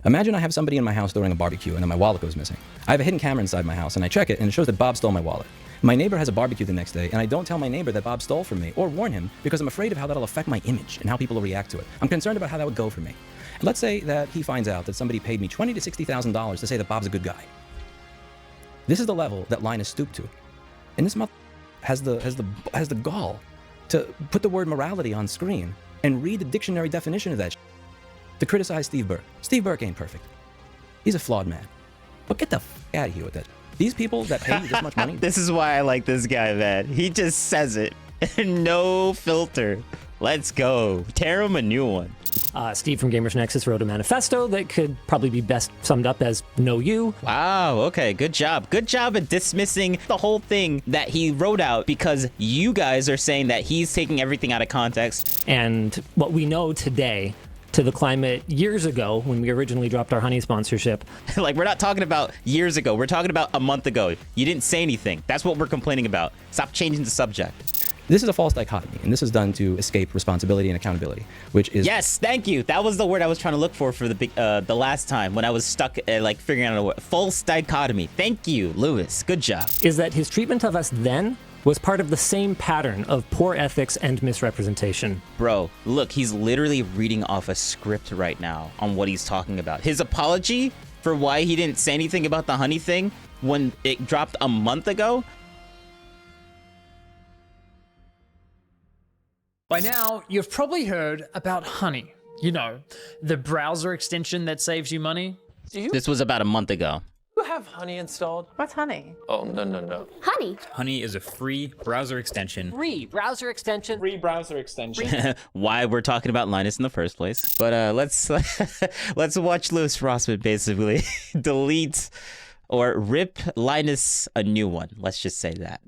Imagine I have somebody in my house during a barbecue and then my wallet goes missing. I have a hidden camera inside my house and I check it and it shows that Bob stole my wallet. My neighbor has a barbecue the next day and I don't tell my neighbor that Bob stole from me or warn him because I'm afraid of how that'll affect my image and how people will react to it. I'm concerned about how that would go for me. Let's say that he finds out that somebody paid me $20,000 to $60,000 to say that Bob's a good guy. This is the level that Linus stooped to. And this mother has the gall to put the word morality on screen and read the dictionary definition of that to criticize Steve Burke. Steve Burke ain't perfect. He's a flawed man. But get the f out of here with that. These people that pay you this much money. This is why I like this guy, man. He just says it. No filter. Let's go. Tear him a new one. Steve from Gamers Nexus wrote a manifesto that could probably be best summed up as "Know You." Wow, okay, good job. Good job at dismissing the whole thing that he wrote out because you guys are saying that he's taking everything out of context. And what we know today to the climate years ago when we originally dropped our honey sponsorship. Like, we're not talking about years ago. We're talking about a month ago. You didn't say anything. That's what we're complaining about. Stop changing the subject. This is a false dichotomy, and this is done to escape responsibility and accountability, which is... Yes, thank you. That was the word I was trying to look for the last time when I was stuck like figuring out a word. False dichotomy. Thank you, Lewis. Good job. Is that his treatment of us then was part of the same pattern of poor ethics and misrepresentation. Bro, look, he's literally reading off a script right now on what he's talking about. His apology for why he didn't say anything about the honey thing when it dropped a month ago. By now, you've probably heard about Honey. You know, the browser extension that saves you money. This was about a month ago. You have Honey installed? What's Honey? Oh, no. Honey. Honey is a free browser extension. Free browser extension. Free browser extension. Why we're talking about Linus in the first place. But let's watch Lewis Rossman basically delete or rip Linus a new one. Let's just say that.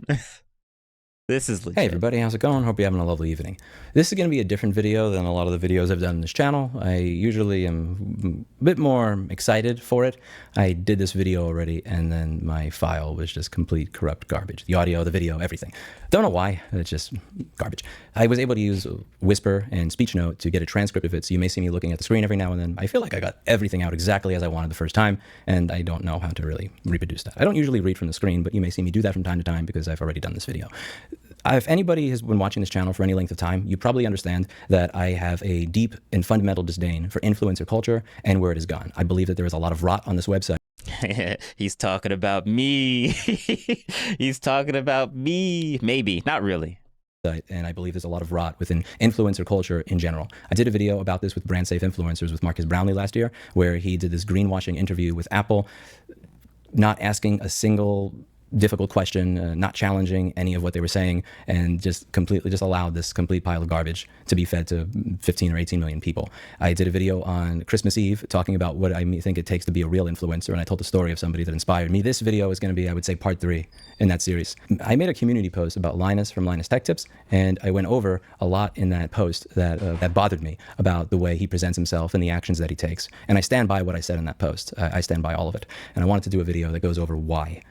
This is legit. Hey everybody, how's it going? Hope you're having a lovely evening. This is going to be a different video than a lot of the videos I've done on this channel. I usually am a bit more excited for it. I did this video already and then my file was just complete corrupt garbage. The audio, the video, everything. Don't know why, it's just garbage. I was able to use Whisper and Speech Note to get a transcript of it, so you may see me looking at the screen every now and then. I feel like I got everything out exactly as I wanted the first time, and I don't know how to really reproduce that. I don't usually read from the screen, but you may see me do that from time to time because I've already done this video. If anybody has been watching this channel for any length of time, you probably understand that I have a deep and fundamental disdain for influencer culture and where it has gone. I believe that there is a lot of rot on this website. He's talking about me. He's talking about me. Maybe, not really. And I believe there's a lot of rot within influencer culture in general. I did a video about this with Brand Safe Influencers with Marcus Brownlee last year, where he did this greenwashing interview with Apple, not asking a single difficult question, not challenging any of what they were saying, and just allowed this complete pile of garbage to be fed to 15 or 18 million people. I did a video on Christmas Eve talking about what I think it takes to be a real influencer, and I told the story of somebody that inspired me. This video is going to be, I would say, part 3 in that series. I made a community post about Linus from Linus Tech Tips, and I went over a lot in that post that bothered me about the way he presents himself and the actions that he takes. And I stand by what I said in that post. I stand by all of it. And I wanted to do a video that goes over why.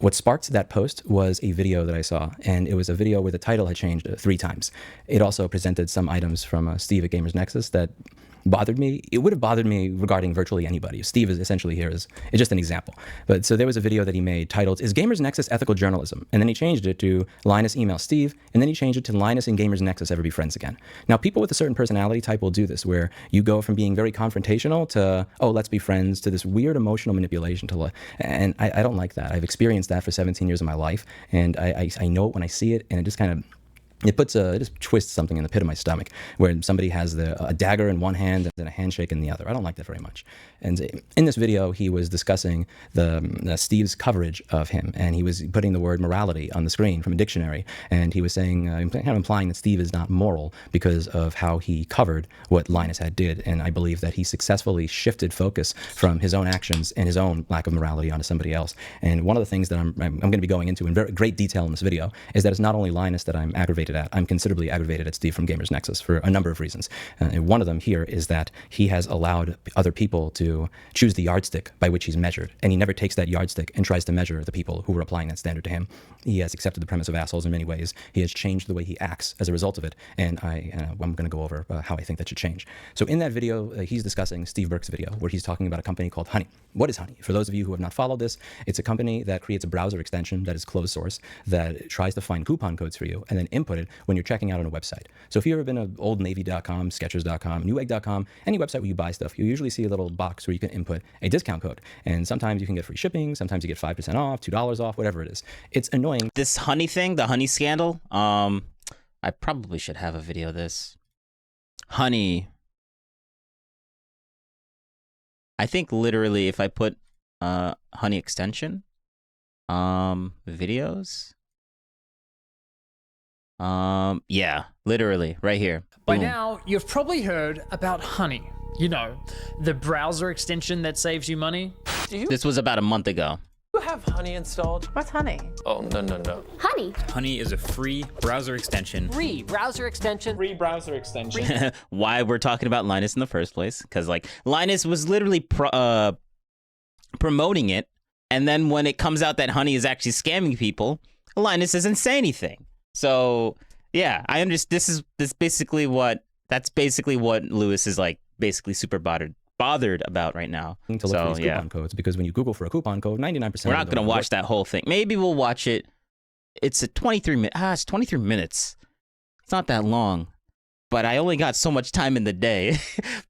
What sparked that post was a video that I saw, and it was a video where the title had changed 3 times. It also presented some items from Steve at Gamers Nexus that bothered me. It would have bothered me regarding virtually anybody. Steve is essentially here is just an example. But so there was a video that he made titled, "Is Gamers Nexus Ethical Journalism?" And then he changed it to Linus email Steve, and then he changed it to Linus and Gamers Nexus ever be friends again. Now, people with a certain personality type will do this, where you go from being very confrontational to, oh, let's be friends, to this weird emotional manipulation. And I don't like that. I've experienced that for 17 years of my life, and I know it when I see it, and it just kind of, it just twists something in the pit of my stomach, where somebody has a dagger in one hand and a handshake in the other. I don't like that very much. And in this video, he was discussing Steve's coverage of him, and he was putting the word morality on the screen from a dictionary, and he was saying, kind of implying that Steve is not moral because of how he covered what Linus had did. And I believe that he successfully shifted focus from his own actions and his own lack of morality onto somebody else. And one of the things that I'm going to be going into in very great detail in this video is that it's not only Linus that I'm aggravated pointed out, I'm considerably aggravated at Steve from Gamers Nexus for a number of reasons. And one of them here is that he has allowed other people to choose the yardstick by which he's measured, and he never takes that yardstick and tries to measure the people who are applying that standard to him. He has accepted the premise of assholes in many ways. He has changed the way he acts as a result of it, and I'm going to go over how I think that should change. So in that video, he's discussing Steve Burke's video, where he's talking about a company called Honey. What is Honey? For those of you who have not followed this, it's a company that creates a browser extension that is closed source, that tries to find coupon codes for you and then input it when you're checking out on a website. So if you've ever been to oldnavy.com, sketchers.com, newegg.com, any website where you buy stuff, you usually see a little box where you can input a discount code. And sometimes you can get free shipping, sometimes you get 5% off, $2 off, whatever it is. It's annoying. This Honey thing, the Honey scandal, I probably should have a video of this. Honey. I think literally if I put Honey extension, videos, yeah, literally right here. By Boom. now, you've probably heard about Honey. You know, the browser extension that saves you money. Do you This was about a month ago. have Honey installed? What's Honey? Oh, no. Honey. Honey is a free browser extension. Free browser extension. Free browser extension. Why we're talking about Linus in the first place? Because like Linus was literally promoting it, and then when it comes out that Honey is actually scamming people, Linus doesn't say anything. So yeah, I understand. That's basically what Lewis is like basically super bothered about right now. To look for these coupon codes, because when you Google for a coupon code, 99% we're not going to watch that whole thing. Maybe we'll watch it. It's a 23 minute. It's 23 minutes. It's not that long, but I only got so much time in the day.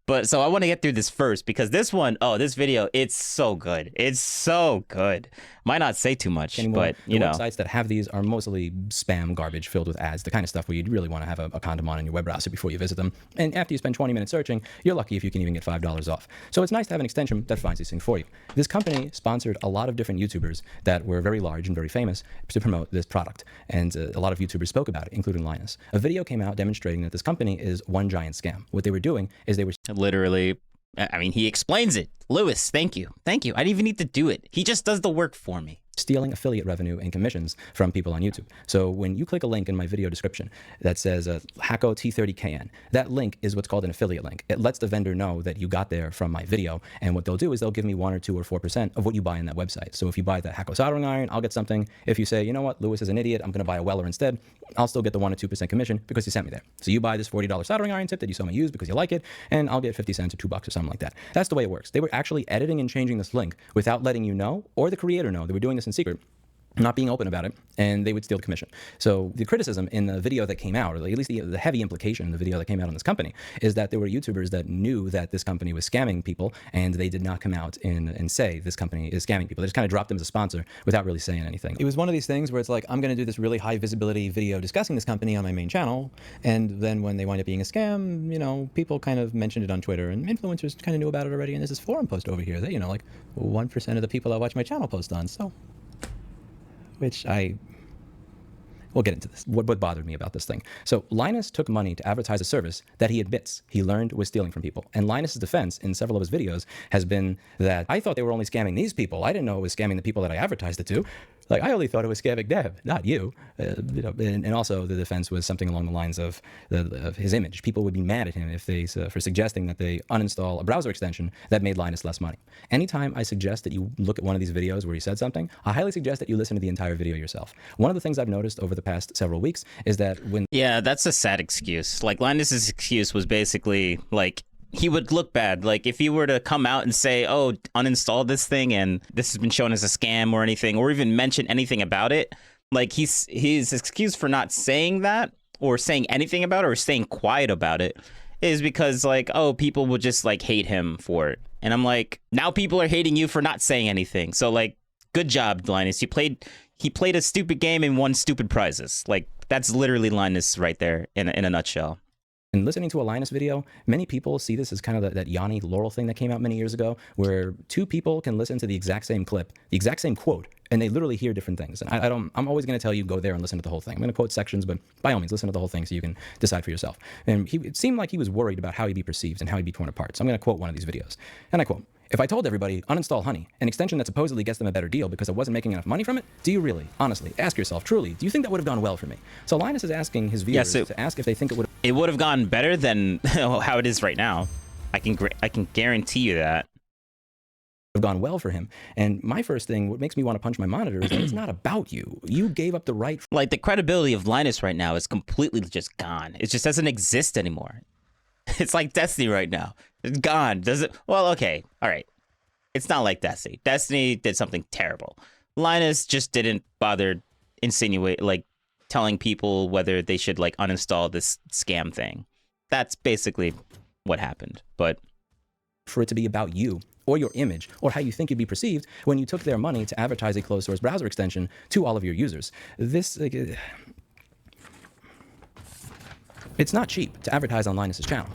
But so I want to get through this first, because this one, this video, it's so good. It's so good. Might not say too much, anymore. but you the know, websites that have these are mostly spam garbage filled with ads, the kind of stuff where you'd really want to have a condom on in your web browser before you visit them. And after you spend 20 minutes searching, you're lucky if you can even get $5 off. So it's nice to have an extension that finds these things for you. This company sponsored a lot of different YouTubers that were very large and very famous to promote this product. And a lot of YouTubers spoke about it, including Linus. A video came out demonstrating that this company is one giant scam. What they were doing is they were literally, I mean, he explains it. Lewis, thank you. I didn't even need to do it. He just does the work for me. stealing affiliate revenue and commissions from people on YouTube. So when you click a link in my video description that says Hacko T30KN, that link is what's called an affiliate link. It lets the vendor know that you got there from my video, and what they'll do is they'll give me 1 or 2 or 4% of what you buy in that website. So if you buy the Hacko soldering iron, I'll get something. If you say, you know what, Lewis is an idiot, I'm going to buy a Weller instead, I'll still get the 1 or 2% commission because he sent me there. So you buy this $40 soldering iron tip that you saw me use because you like it, and I'll get 50 cents or $2 or something like that. That's the way it works. They were actually editing and changing this link without letting you know, or the creator know. They were doing this in secret, not being open about it, and they would steal the commission. So the criticism in the video that came out, or at least the heavy implication in the video that came out on this company, is that there were YouTubers that knew that this company was scamming people, and they did not come out and say this company is scamming people. They just kind of dropped them as a sponsor without really saying anything. It was one of these things where it's like, I'm going to do this really high visibility video discussing this company on my main channel, and then when they wind up being a scam, you know, people kind of mentioned it on Twitter, and influencers kind of knew about it already, and there's this forum post over here that, you know, like 1% of the people that watch my channel post on, so... which we'll get into this, what bothered me about this thing. So Linus took money to advertise a service that he admits he learned was stealing from people. And Linus's defense in several of his videos has been that I thought they were only scamming these people. I didn't know it was scamming the people that I advertised it to. Like, I only thought it was scamming them, not you. You know, and also the defense was something along the lines of his image. People would be mad at him if they for suggesting that they uninstall a browser extension that made Linus less money. Anytime I suggest that you look at one of these videos where he said something, I highly suggest that you listen to the entire video yourself. One of the things I've noticed over the past several weeks is that when... Yeah, that's a sad excuse. Like, Linus's excuse was basically, like, he would look bad. Like, if he were to come out and say, oh, uninstall this thing and this has been shown as a scam or anything, or even mention anything about it, like, his excuse for not saying that or saying anything about it or staying quiet about it is because, like, oh, people will just, like, hate him for it. And I'm like, now people are hating you for not saying anything. So, like, good job, Linus. He played a stupid game and won stupid prizes. Like, that's literally Linus right there in a nutshell. And listening to a Linus video, many people see this as kind of that Yanni Laurel thing that came out many years ago, where 2 people can listen to the exact same clip, the exact same quote, and they literally hear different things. And I'm always going to tell you, go there and listen to the whole thing. I'm going to quote sections, but by all means, listen to the whole thing so you can decide for yourself. And it seemed like he was worried about how he'd be perceived and how he'd be torn apart. So I'm going to quote one of these videos. And I quote, If I told everybody, uninstall Honey, an extension that supposedly gets them a better deal because I wasn't making enough money from it, do you really, honestly, ask yourself, truly, do you think that would have gone well for me? So Linus is asking his viewers to ask if they think it would have gone better than how it is right now. I can guarantee you that. Have gone well for him. And my first thing, what makes me want to punch my monitor is that it's not about you. You gave up the right. Like, the credibility of Linus right now is completely just gone. It just doesn't exist anymore. It's like Destiny right now. It's gone. Does it? Well, okay. All right. It's not like Destiny. Destiny did something terrible. Linus just didn't bother telling people whether they should like uninstall this scam thing. That's basically what happened. But for it to be about you or your image or how you think you'd be perceived when you took their money to advertise a closed source browser extension to all of your users. This, it's not cheap to advertise on Linus's channel.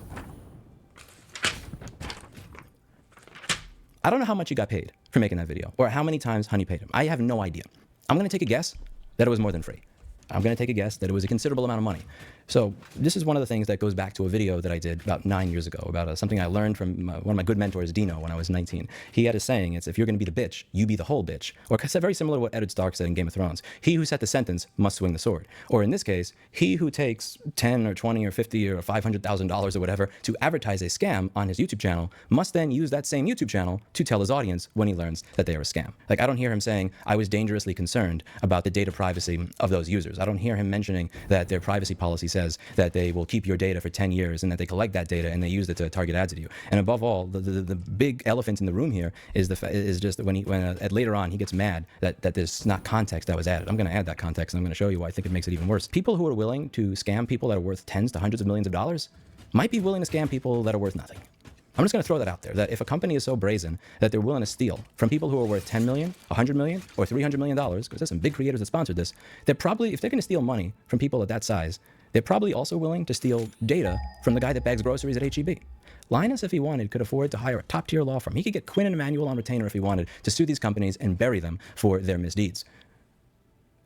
I don't know how much he got paid for making that video or how many times Honey paid him. I have no idea. I'm going to take a guess that it was more than free. I'm going to take a guess that it was a considerable amount of money. So this is one of the things that goes back to a video that I did about 9 years ago about something I learned from one of my good mentors, Dino, when I was 19. He had a saying, it's if you're going to be the bitch, you be the whole bitch. Or very similar to what Eddard Stark said in Game of Thrones. He who set the sentence must swing the sword. Or in this case, he who takes 10 or 20 or 50 or $500,000 or whatever to advertise a scam on his YouTube channel must then use that same YouTube channel to tell his audience when he learns that they are a scam. Like, I don't hear him saying, I was dangerously concerned about the data privacy of those users. I don't hear him mentioning that their privacy policy says that they will keep your data for 10 years and that they collect that data and they use it to target ads at you. And above all, the big elephant in the room here is just that when later on he gets mad that there's not context that was added. I'm going to add that context and I'm going to show you why I think it makes it even worse. People who are willing to scam people that are worth tens to hundreds of millions of dollars might be willing to scam people that are worth nothing. I'm just going to throw that out there, that if a company is so brazen that they're willing to steal from people who are worth 10 million, 100 million, or $300 million, because there's some big creators that sponsored this, they're probably, if they're going to steal money from people at that size, they're probably also willing to steal data from the guy that bags groceries at H-E-B. Linus, if he wanted, could afford to hire a top-tier law firm. He could get Quinn and Emanuel on retainer if he wanted to sue these companies and bury them for their misdeeds.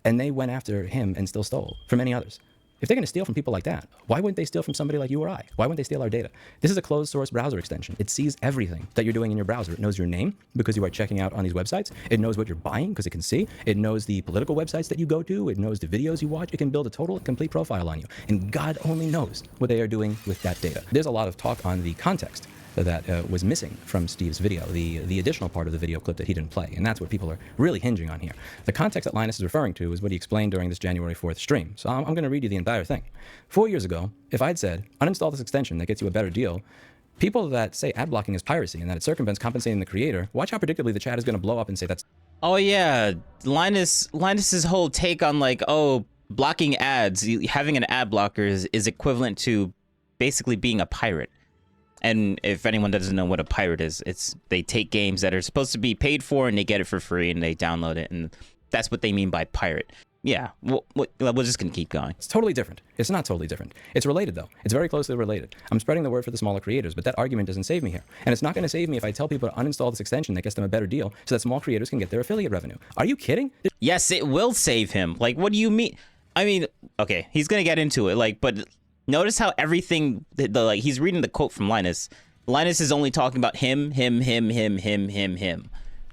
And they went after him and still stole from many others. If they're going to steal from people like that, why wouldn't they steal from somebody like you or I? Why wouldn't they steal our data? This is a closed source browser extension. It sees everything that you're doing in your browser. It knows your name because you are checking out on these websites. It knows what you're buying because it can see. It knows the political websites that you go to. It knows the videos you watch. It can build a total and complete profile on you. And God only knows what they are doing with that data. There's a lot of talk on the context that was missing from Steve's video, the additional part of the video clip that he didn't play. And that's what people are really hinging on here. The context that Linus is referring to is what he explained during this January 4th stream. So I'm going to read you the entire thing. 4 years ago, if I'd said, uninstall this extension that gets you a better deal, people that say ad blocking is piracy and that it circumvents compensating the creator, watch how predictably the chat is going to blow up and say that's... Oh yeah, Linus's whole take on like, oh, blocking ads, having an ad blocker is equivalent to basically being a pirate. And if anyone doesn't know what a pirate is, they take games that are supposed to be paid for and they get it for free and they download it, and that's what they mean by pirate. Yeah, we're just gonna keep going. It's totally different. It's not totally different. It's related though. It's very closely related. I'm spreading the word for the smaller creators, but that argument doesn't save me here. And it's not gonna save me if I tell people to uninstall this extension that gets them a better deal so that small creators can get their affiliate revenue. Are you kidding? Yes, it will save him. Like, what do you mean? I mean, okay, he's gonna get into it, like, but notice how everything, like, he's reading the quote from Linus. Linus is only talking about him.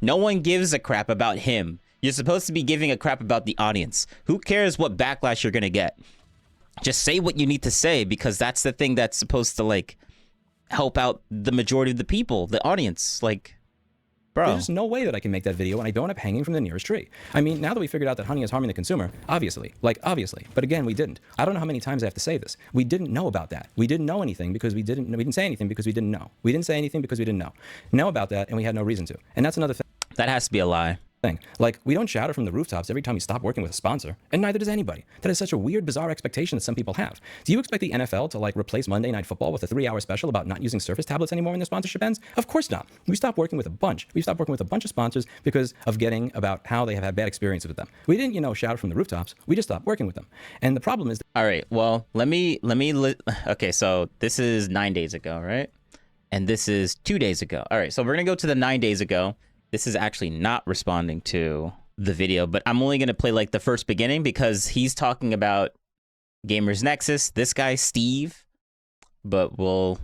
No one gives a crap about him. You're supposed to be giving a crap about the audience. Who cares what backlash you're gonna get? Just say what you need to say, because that's the thing that's supposed to, like, help out the majority of the people, the audience. Like, bro. There's no way that I can make that video and I don't end up hanging from the nearest tree. I mean, now that we figured out that Honey is harming the consumer, obviously. But again, we didn't. I don't know how many times I have to say this. We didn't know about that. We didn't know anything because we didn't say anything because we didn't know. We didn't say anything because we didn't know about that, and we had no reason to. And that's another thing. That has to be a lie. Like, we don't shout it from the rooftops every time you stop working with a sponsor, and neither does anybody. That is such a weird, bizarre expectation that some people have. Do you expect the NFL to, like, replace Monday Night Football with a 3-hour special about not using Surface tablets anymore when their sponsorship ends? Of course not. We stopped working with a bunch. We stopped working with a bunch of sponsors because of getting about how they have had bad experiences with them. We didn't, shout it from the rooftops. We just stopped working with them. And the problem is... All right, well, okay, so this is 9 days ago, right? And this is 2 days ago. All right, so we're going to go to the 9 days ago. This is actually not responding to the video, but I'm only going to play like the first beginning because he's talking about Gamers Nexus, this guy Steve, but we'll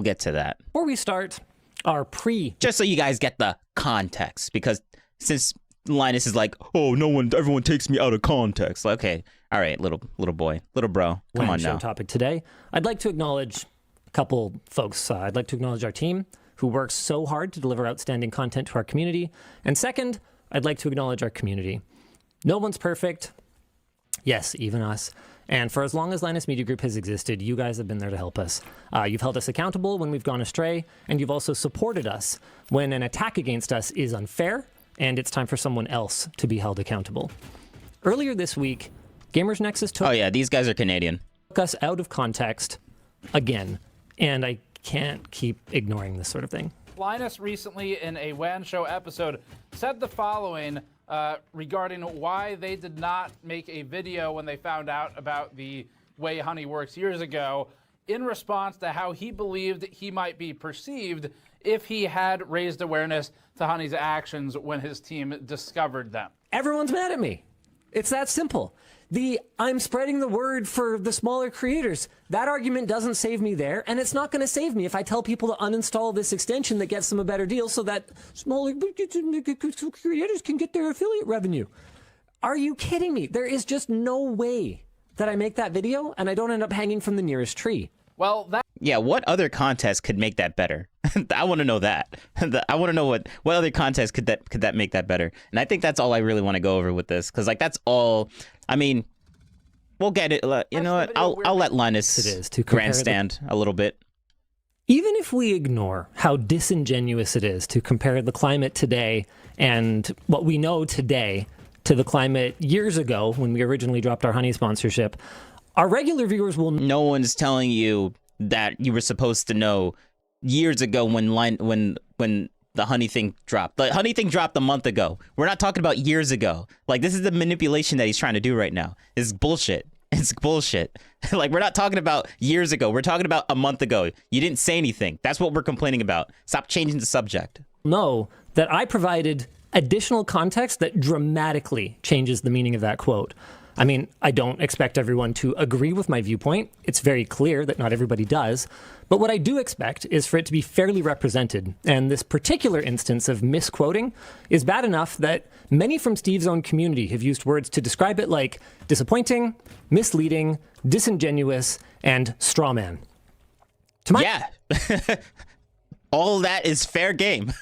get to that. Before we start, our pre Just so you guys get the context, because since Linus is like, oh, everyone takes me out of context. Like, okay, all right, little boy, little bro, come on show now. topic today, I'd like to acknowledge a couple folks. I'd like to acknowledge our team who works so hard to deliver outstanding content to our community. And second, I'd like to acknowledge our community. No one's perfect. Yes, even us. And for as long as Linus Media Group has existed, you guys have been there to help us. You've held us accountable when we've gone astray, and you've also supported us when an attack against us is unfair, and it's time for someone else to be held accountable. Earlier this week, Gamers Nexus took Oh yeah, these guys are Canadian. us out of context again, and I can't keep ignoring this sort of thing. Linus recently in a WAN Show episode said the following regarding why they did not make a video when they found out about the way Honey works years ago, in response to how he believed he might be perceived if he had raised awareness to Honey's actions when his team discovered them. Everyone's mad at me. It's that simple. I'm spreading the word for the smaller creators. That argument doesn't save me there, and it's not going to save me if I tell people to uninstall this extension that gets them a better deal so that smaller creators can get their affiliate revenue. Are you kidding me? There is just no way that I make that video and I don't end up hanging from the nearest tree. Well, that Yeah, what other contest could make that better? I want to know that. I want to know what other contest could that make that better? And I think that's all I really want to go over with this, because like that's all. I mean, we'll get it. You know what? I'll let Linus It is to compare grandstand a little bit. Even if we ignore how disingenuous it is to compare the climate today and what we know today to the climate years ago when we originally dropped our Honey sponsorship, our regular viewers will No one's telling you that you were supposed to know years ago when the Honey thing dropped. The Honey thing dropped a month ago. We're not talking about years ago. Like, this is the manipulation that he's trying to do right now. It's bullshit. It's bullshit. Like, we're not talking about years ago. We're talking about a month ago. You didn't say anything. That's what we're complaining about. Stop changing the subject. know that I provided additional context that dramatically changes the meaning of that quote. I mean, I don't expect everyone to agree with my viewpoint. It's very clear that not everybody does. But what I do expect is for it to be fairly represented. And this particular instance of misquoting is bad enough that many from Steve's own community have used words to describe it like disappointing, misleading, disingenuous, and straw man. To my Yeah. All that is fair game.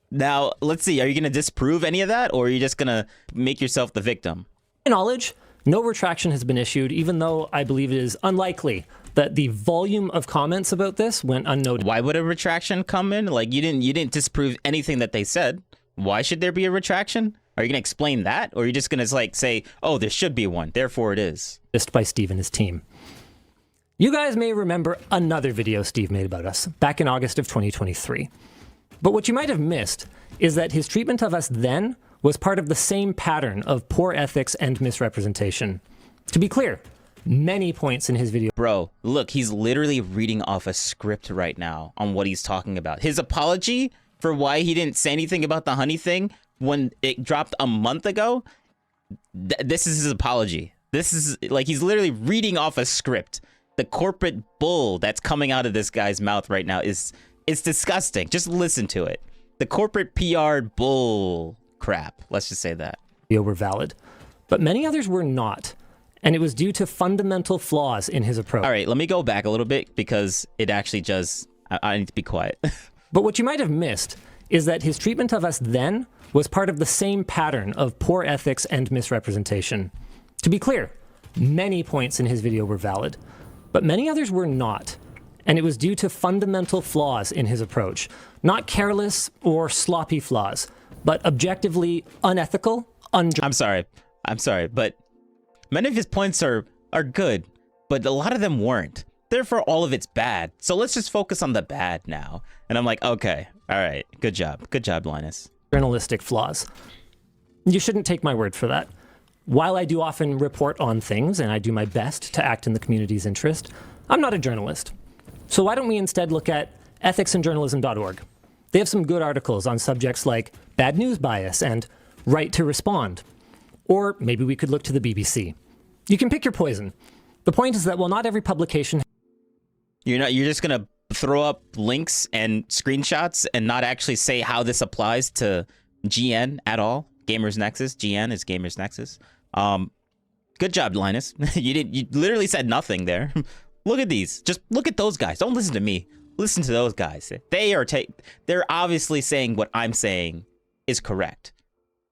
Now, let's see. Are you going to disprove any of that, or are you just going to make yourself the victim? knowledge, no retraction has been issued, even though I believe it is unlikely that the volume of comments about this went unnoticed. Why would a retraction come in? Like, you didn't disprove anything that they said. Why should there be a retraction? Are you going to explain that? Or are you just going to like say, oh, there should be one, therefore it is? Just by Steve and his team. You guys may remember another video Steve made about us back in August of 2023. But what you might have missed is that his treatment of us then was part of the same pattern of poor ethics and misrepresentation. To be clear, many points in his video. Bro, look, he's literally reading off a script right now on what he's talking about. His apology for why he didn't say anything about the Honey thing when it dropped a month ago, this is his apology. This is like he's literally reading off a script. The corporate bull that's coming out of this guy's mouth right now is disgusting. Just listen to it. The corporate PR bull crap. Let's just say that. Were valid, but many others were not. And it was due to fundamental flaws in his approach. All right, let me go back a little bit because it actually does. I need to be quiet. But what you might have missed is that his treatment of us then was part of the same pattern of poor ethics and misrepresentation. To be clear, many points in his video were valid, but many others were not. And it was due to fundamental flaws in his approach. Not careless or sloppy flaws, but objectively unethical, I'm sorry, but many of his points are good, but a lot of them weren't. Therefore, all of it's bad. So let's just focus on the bad now. And I'm like, okay, all right, good job, Linus. journalistic flaws. You shouldn't take my word for that. While I do often report on things and I do my best to act in the community's interest, I'm not a journalist. So why don't we instead look at ethicsandjournalism.org? They have some good articles on subjects like bad news bias and right to respond. Or maybe we could look to the BBC. You can pick your poison. The point is that while not every publication... You're just gonna throw up links and screenshots and not actually say how this applies to GN at all. Gamers Nexus. GN is Gamers Nexus. Good job, Linus. You literally said nothing there. Look at these. Just look at those guys. Don't listen to me. Listen to those guys. They're obviously saying what I'm saying is correct.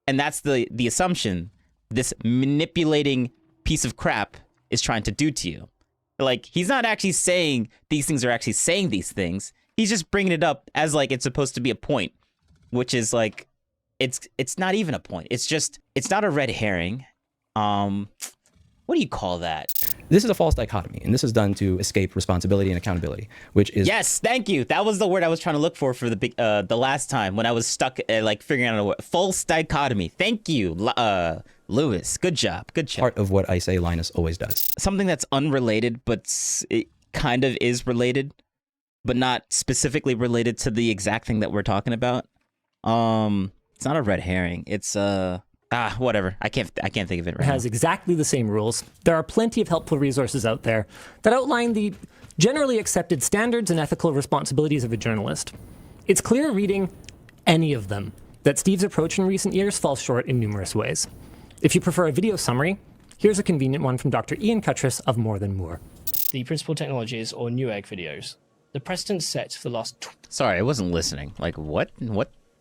And that's the assumption this manipulating piece of crap is trying to do to you. Like, he's not actually saying these things are actually saying these things. He's just bringing it up as like it's supposed to be a point, which is like, it's not even a point. It's not a red herring. What do you call that? This is a false dichotomy, and this is done to escape responsibility and accountability, which is... Yes, thank you. That was the word I was trying to look for the last time when I was stuck like figuring out a word. False dichotomy. Thank you, Lewis. Good job. Good job. part of what I say Linus always does. Something that's unrelated, but it kind of is related, but not specifically related to the exact thing that we're talking about. It's not a red herring. It's whatever. I can't think of it right now. Has exactly the same rules. There are plenty of helpful resources out there that outline the generally accepted standards and ethical responsibilities of a journalist. It's clear reading any of them that Steve's approach in recent years falls short in numerous ways. If you prefer a video summary, here's a convenient one from Dr. Ian Cutress of More Than Moore. The principal technologies or Newegg videos. The precedent set for the last... Sorry, I wasn't listening. Like, what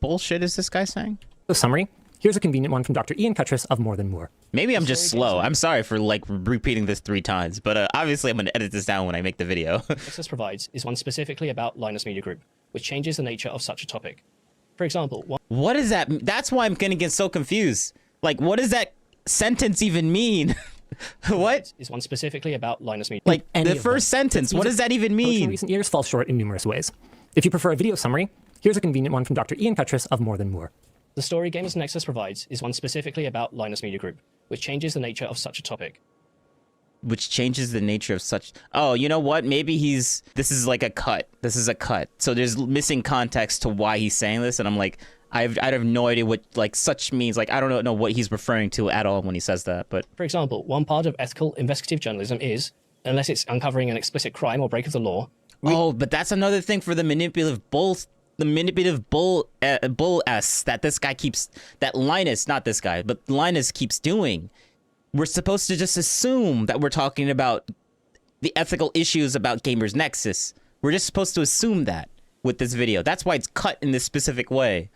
bullshit is this guy saying? A summary. Here's a convenient one from Dr. Ian Cutress of More Than Moore. Maybe I'm just slow. I'm sorry for like repeating this 3 times, but obviously I'm going to edit this down when I make the video. Access provides is one specifically about Linus Media Group, which changes the nature of such a topic. For example, what is that? That's why I'm going to get so confused. Like, what does that sentence even mean? What? Is one specifically about Linus Media Like, the first sentence, what does that even mean? In recent years falls short in numerous ways. If you prefer a video summary, here's a convenient one from Dr. Ian Cutress of More Than Moore. The story Gamers Nexus provides is one specifically about Linus Media Group, which changes the nature of such a topic. Which changes the nature of such... Oh, you know what? Maybe this is like a cut. This is a cut. So there's missing context to why he's saying this, and I'm like, I have no idea what like such means. Like, I don't know what he's referring to at all when he says that, but... For example, one part of ethical investigative journalism is, unless it's uncovering an explicit crime or break of the law... Oh, but that's another thing for the manipulative bull s that this guy keeps, that Linus, not this guy, but Linus keeps doing. We're supposed to just assume that we're talking about the ethical issues about Gamers Nexus. We're just supposed to assume that with this video. That's why it's cut in this specific way.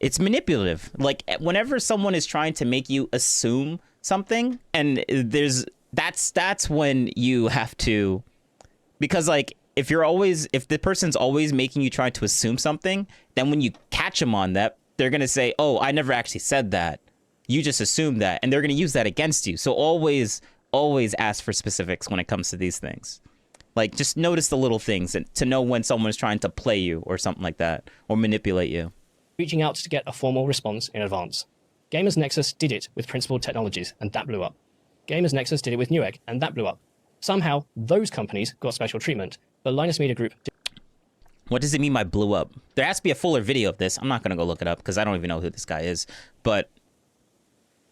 It's manipulative. Like, whenever someone is trying to make you assume something, and that's when you have to, because like, if the person's always making you try to assume something, then when you catch them on that, they're going to say, oh, I never actually said that. You just assumed that. And they're going to use that against you. So always ask for specifics when it comes to these things. Like, just notice the little things to know when someone's trying to play you or something like that, or manipulate you. Reaching out to get a formal response in advance. Gamers Nexus did it with Principled Technologies, and that blew up. Gamers Nexus did it with Newegg, and that blew up. Somehow, those companies got special treatment, but Linus Media Group... What does it mean by blew up? There has to be a fuller video of this. I'm not going to go look it up because I don't even know who this guy is. But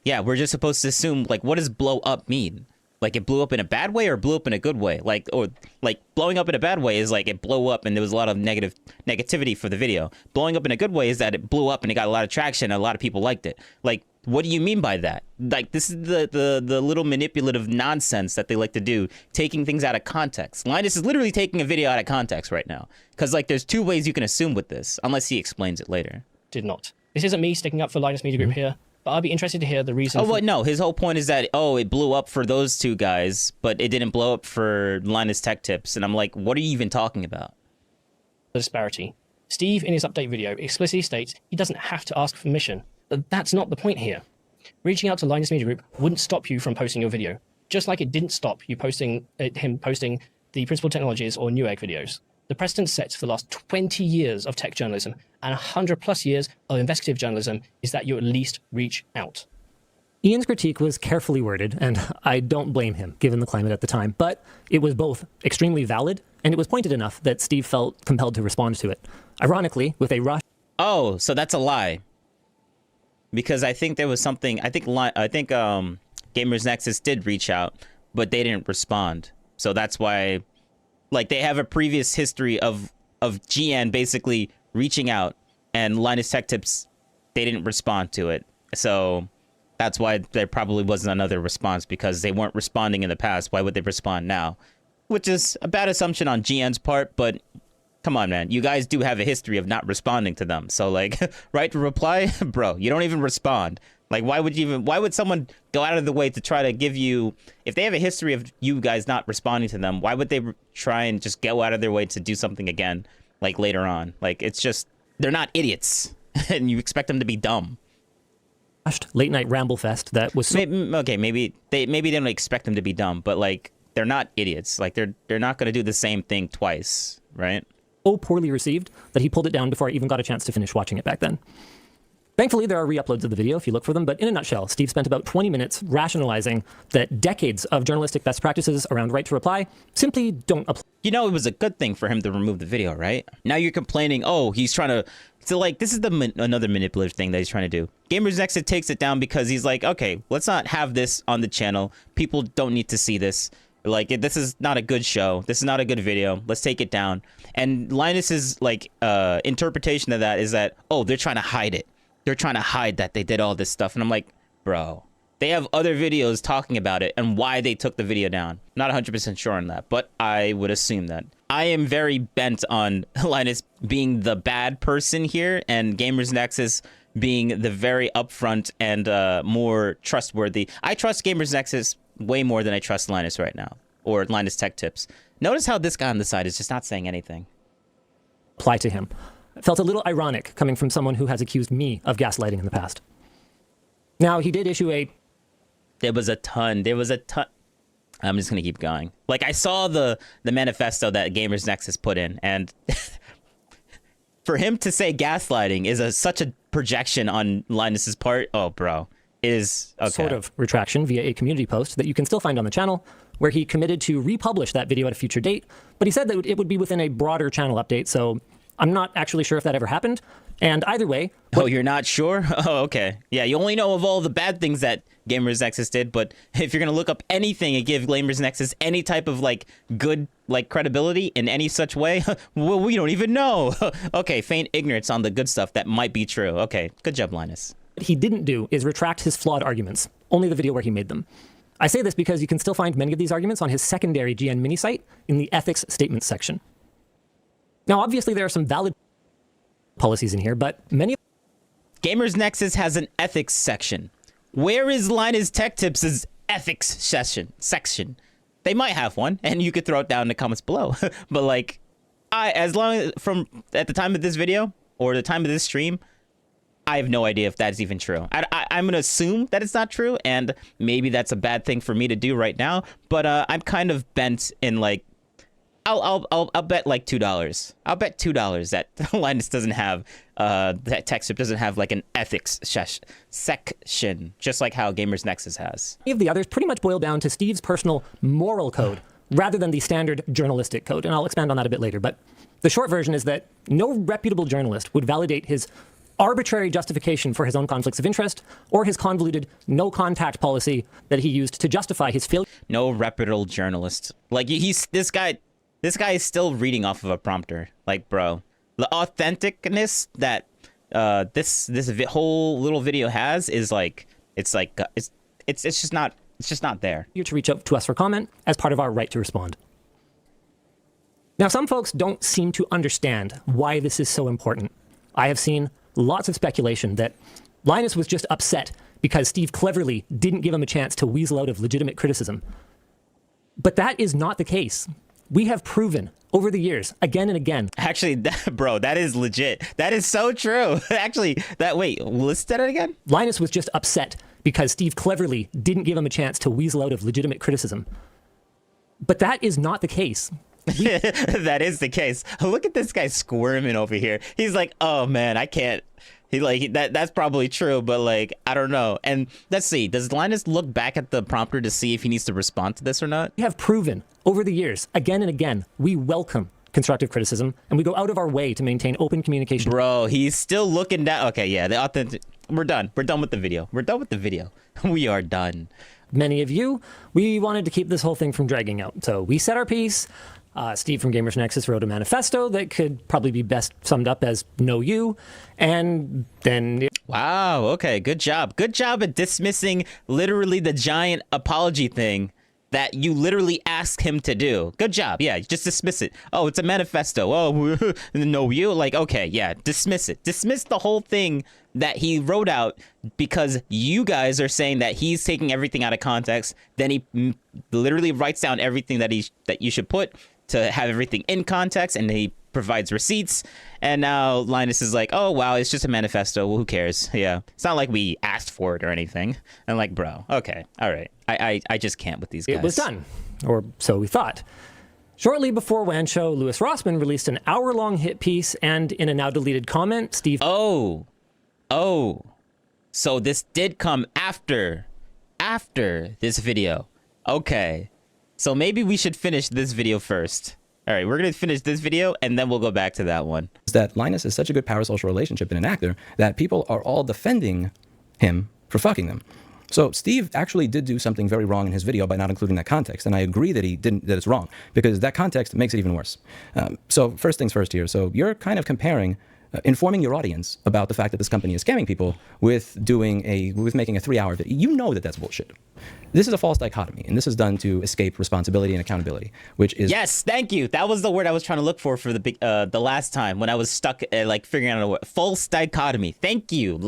yeah, we're just supposed to assume, like, what does blow up mean? Like, it blew up in a bad way or blew up in a good way? Like, or like blowing up in a bad way is like it blew up and there was a lot of negativity for the video. Blowing up in a good way is that it blew up and it got a lot of traction and a lot of people liked it. Like, what do you mean by that? Like, this is the little manipulative nonsense that they like to do, taking things out of context. Linus is literally taking a video out of context right now. Because, like, there's 2 ways you can assume with this, unless he explains it later. Did not. This isn't me sticking up for Linus Media Group here, but I'd be interested to hear the reason... Oh, well, no. His whole point is that, oh, it blew up for those 2 guys, but it didn't blow up for Linus Tech Tips. And I'm like, what are you even talking about? The disparity. Steve, in his update video, explicitly states he doesn't have to ask permission. But that's not the point here. Reaching out to Linus Media Group wouldn't stop you from posting your video, just like it didn't stop you him posting the Principled Technologies or Newegg videos. The precedent set for the last 20 years of tech journalism and 100+ years of investigative journalism is that you at least reach out. Ian's critique was carefully worded, and I don't blame him, given the climate at the time, but it was both extremely valid, and it was pointed enough that Steve felt compelled to respond to it. Ironically, with a rush... Oh, so that's a lie. Because I think there was something, I think Gamers Nexus did reach out, but they didn't respond. So that's why Like they have a previous history of GN basically reaching out, and Linus Tech Tips, they didn't respond to it. So that's why there probably wasn't another response, because they weren't responding in the past. Why would they respond now? Which is a bad assumption on GN's part, but come on, man. You guys do have a history of not responding to them. So like, right to reply, bro, you don't even respond. Like, why would someone go out of the way to try to give you, if they have a history of you guys not responding to them, why would they try and just go out of their way to do something again, like later on? Like, it's just, they're not idiots, and you expect them to be dumb. Late night ramble fest that was so maybe they don't expect them to be dumb, but like, they're not idiots. Like, they're not going to do the same thing twice, right? so poorly received that he pulled it down before I even got a chance to finish watching it back then. Thankfully, there are re-uploads of the video if you look for them, but in a nutshell, Steve spent about 20 minutes rationalizing that decades of journalistic best practices around right to reply simply don't apply. You know, it was a good thing for him to remove the video, right? Now you're complaining, oh, he's trying to... So, like, this is another manipulative thing that he's trying to do. Gamers Nexus takes it down because he's like, okay, let's not have this on the channel. People don't need to see this. Like, this is not a good show. This is not a good video. Let's take it down. And Linus's, like, interpretation of that is that, oh, they're trying to hide it. They're trying to hide that they did all this stuff. And I'm like, bro, they have other videos talking about it and why they took the video down. Not 100% sure on that, but I would assume that. I am very bent on Linus being the bad person here and Gamers Nexus being the very upfront and more trustworthy. I trust Gamers Nexus way more than I trust Linus right now, or Linus Tech Tips. Notice how this guy on the side is just not saying anything. Apply to him. It felt a little ironic coming from someone who has accused me of gaslighting in the past. Now, he did issue a... There was a ton. I'm just going to keep going. Like, I saw the manifesto that Gamers Nexus put in, and for him to say gaslighting is such a projection on Linus's part. Oh, bro. Is okay. Sort of retraction via a community post that you can still find on the channel, where he committed to republish that video at a future date, but he said that it would be within a broader channel update, so I'm not actually sure if that ever happened. And either way... Oh, you're not sure? Oh, okay. Yeah, you only know of all the bad things that Gamers Nexus did, but if you're going to look up anything and give Gamers Nexus any type of, like, good, like, credibility in any such way, well, we don't even know. Okay, feign ignorance on the good stuff that might be true. Okay, good job, Linus. What he didn't do is retract his flawed arguments, only the video where he made them. I say this because you can still find many of these arguments on his secondary GN mini site in the ethics statements section. Now, obviously, there are some valid policies in here, but many... Gamers Nexus has an ethics section. Where is Linus Tech Tips' ethics section? They might have one, and you could throw it down in the comments below. But, like, as long as at the time of this video, or the time of this stream, I have no idea if that's even true. I'm going to assume that it's not true, and maybe that's a bad thing for me to do right now, but I'm kind of bent in, like, I'll bet like $2. I'll bet $2 that Linus doesn't have that TechStip doesn't have like an ethics section, just like how Gamers Nexus has. Many of the others pretty much boil down to Steve's personal moral code rather than the standard journalistic code, and I'll expand on that a bit later. But the short version is that no reputable journalist would validate his arbitrary justification for his own conflicts of interest or his convoluted no contact policy that he used to justify his failure. No reputable journalist. Like this guy is still reading off of a prompter. Like, bro, the authenticness that this whole little video has is like it's just not there. To reach out to us for comment as part of our right to respond. Now, some folks don't seem to understand why this is so important. I have seen lots of speculation that Linus was just upset because Steve cleverly didn't give him a chance to weasel out of legitimate criticism. But that is not the case. We have proven over the years, again and again. Actually, bro, that is legit. That is so true. Actually, wait, list that again? Linus was just upset because Steve cleverly didn't give him a chance to weasel out of legitimate criticism. But that is not the case. That is the case. Look at this guy squirming over here. He's like, oh man, I can't. That's probably true, but like, I don't know. And let's see, does Linus look back at the prompter to see if he needs to respond to this or not? We have proven over the years, again and again, we welcome constructive criticism and we go out of our way to maintain open communication. Bro, he's still looking down. Okay, yeah, the authentic. We're done. We're done with the video. We're done with the video. We are done. Many of you, we wanted to keep this whole thing from dragging out. So we said our piece, Steve from Gamers Nexus wrote a manifesto that could probably be best summed up as "Know You," and then Wow. Okay. Good job. Good job at dismissing literally the giant apology thing that you literally asked him to do. Good job. Yeah. Just dismiss it. Oh, it's a manifesto. Oh, no, you like, okay. Yeah. Dismiss it. Dismiss the whole thing that he wrote out because you guys are saying that he's taking everything out of context. Then he literally writes down everything that you should put to have everything in context, and he provides receipts. And now Linus is like, oh, wow, it's just a manifesto. Well, who cares? Yeah. It's not like we asked for it or anything. And like, bro, okay. All right. I just can't with these guys. it was done, or so we thought. Shortly before WAN Show, Louis Rossman released an hour-long hit piece, and in a now-deleted comment, Steve... Oh. So this did come after this video. Okay. So maybe we should finish this video first. All right, we're going to finish this video, and then we'll go back to that one. Is that Linus is such a good parasocial relationship and an actor that people are all defending him for fucking them. So Steve actually did do something very wrong in his video by not including that context, and I agree that that it's wrong, because that context makes it even worse. So first things first here. So you're kind of comparing, informing your audience about the fact that this company is scamming people with making a 3-hour video. You know that that's bullshit. This is a false dichotomy, and this is done to escape responsibility and accountability, which is... Yes, thank you. That was the word I was trying to look for the last time when I was stuck like figuring out a word. False dichotomy. Thank you,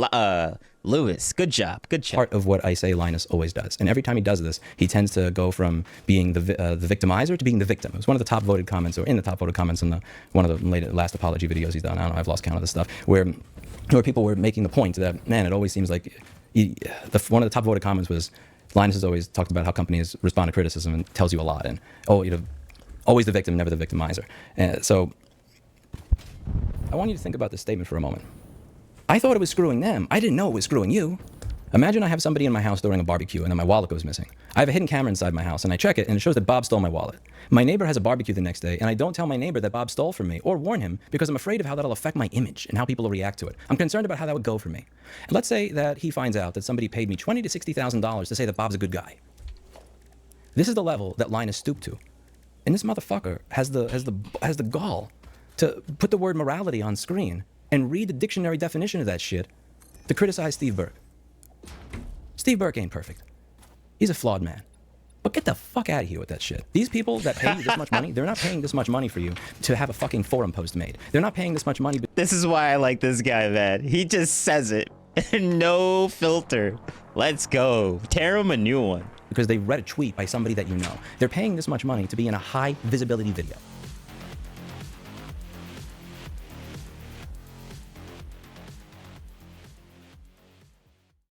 Louis. Good job. Good job. Part of what I say Linus always does. And every time he does this, he tends to go from being the victimizer to being the victim. It was one of the top voted comments, or in the top voted comments in one of the last apology videos he's done. I don't know, I've lost count of this stuff, where people were making the point that, man, it always seems like... one of the top voted comments was, Linus has always talked about how companies respond to criticism and tells you a lot, and always the victim, never the victimizer. So I want you to think about this statement for a moment. I thought it was screwing them. I didn't know it was screwing you. Imagine I have somebody in my house during a barbecue and then my wallet goes missing. I have a hidden camera inside my house and I check it and it shows that Bob stole my wallet. My neighbor has a barbecue the next day and I don't tell my neighbor that Bob stole from me or warn him because I'm afraid of how that'll affect my image and how people will react to it. I'm concerned about how that would go for me. And let's say that he finds out that somebody paid me $20,000 to $60,000 to say that Bob's a good guy. This is the level that Linus stooped to. And this motherfucker has the gall to put the word morality on screen and read the dictionary definition of that shit to criticize Steve Burke. Steve Burke ain't perfect. He's a flawed man. But get the fuck out of here with that shit. These people that pay you this much money, they're not paying this much money for you to have a fucking forum post made. They're not paying this much money. This is why I like this guy, man. He just says it. No filter. Let's go. Tear him a new one. Because they read a tweet by somebody that you know. They're paying this much money to be in a high visibility video.